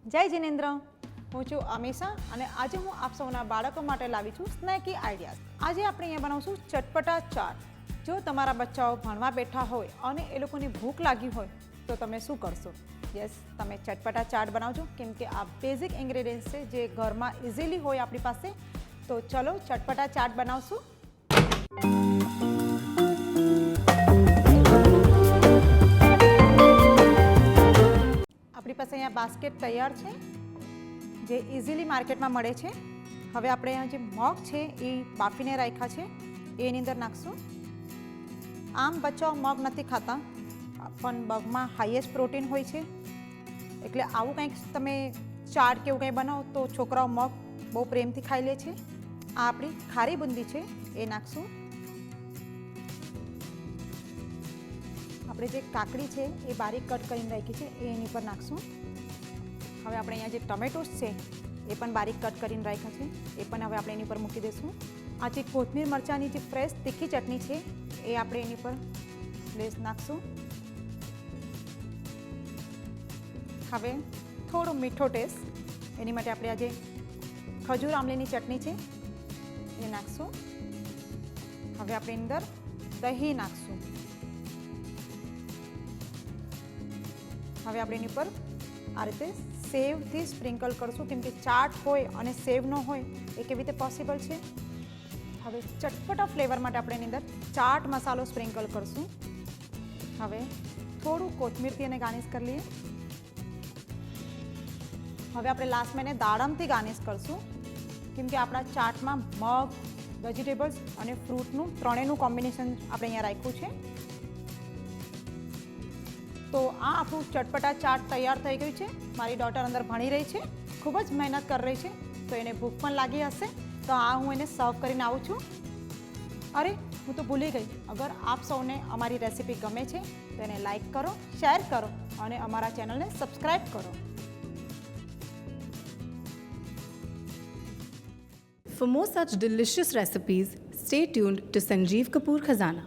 જય જિનેન્દ્ર, હું છું અમીષા અને આજે હું આપ સૌના બાળકો માટે લાવી છું સ્નેકી આઈડિયાઝ. આજે આપણે અહીંયા બનાવશું ચટપટા ચાટ. જો તમારા બચ્ચાઓ ભણવા બેઠા હોય અને એ લોકોને ભૂખ લાગી હોય તો તમે શું કરશો? યસ, તમે ચટપટા ચાટ બનાવજો, કેમ કે આ બેઝિક ઇન્ગ્રેડિયન્ટ્સ છે જે ઘરમાં ઇઝીલી હોય આપણી પાસે. તો ચલો ચટપટા ચાટ બનાવશું. આપણી પાસે અહીંયા બાસ્કેટ તૈયાર છે જે ઇઝીલી માર્કેટમાં મળે છે. હવે આપણે અહીંયા જે મગ છે એ બાફીને રાખ્યા છે એની અંદર નાખશું. આમ બચ્ચાઓ મગ નથી ખાતા, પણ મગમાં હાઈએસ્ટ પ્રોટીન હોય છે, એટલે આવું કંઈક તમે ચાટ કે એવું કંઈ બનાવો તો છોકરાઓ મગ બહુ પ્રેમથી ખાઈ લે છે. આ આપણી ખારી બુંદી છે એ નાખશું. આપણે જે કાકડી છે એ બારીક કટ કરીને રાખી છે એ એની પર નાખશું. હવે આપણે અહીંયા જે ટમેટોસ છે એ પણ બારીક કટ કરીને રાખ્યા છે એ પણ હવે આપણે એની પર મૂકી દઈશું. આ જે કોથમીર મરચાંની જે ફ્રેશ તીખી ચટણી છે એ આપણે એની પર લેસ નાખશું. હવે થોડો મીઠો ટેસ્ટ એની માટે આપણે આ જે ખજૂર આમલીની ચટણી છે એ નાખશું. હવે આપણે અંદર દહીં નાખશું. હવે આપણે એની પર આ રીતે સેવથી સ્પ્રિંકલ કરશું, કેમ કે ચાટ હોય અને સેવ ન હોય એ કેવી રીતે પોસિબલ છે. હવે ચટપટા ફ્લેવર માટે આપણે એની અંદર ચાટ મસાલો સ્પ્રિંકલ કરશું. હવે થોડું કોથમીરથી એને ગાર્નિશ કરી લઈએ. હવે આપણે લાસ્ટમાં એને દાડમથી ગાર્નિશ કરશું, કેમ કે આપણા ચાટમાં મગ, વેજીટેબલ્સ અને ફ્રૂટનું ત્રણેયનું કોમ્બિનેશન આપણે અહીંયા રાખ્યું છે. તો આ આપણું ચટપટા ચાટ તૈયાર થઈ ગયું છે. મારી ડોટર અંદર ભણી રહી છે, ખૂબ જ મહેનત કરી રહી છે, તો એને ભૂખ પણ લાગી હશે. તો આ હું એને સર્વ કરીને આવું છું. અરે હું તો ભૂલી ગઈ, અગર આપ સૌને અમારી રેસીપી ગમે છે તો એને લાઈક કરો, શેર કરો અને અમારા ચેનલને સબસ્ક્રાઈબ કરો. For more such delicious recipes, stay tuned to Sanjeev Kapoor Khazana.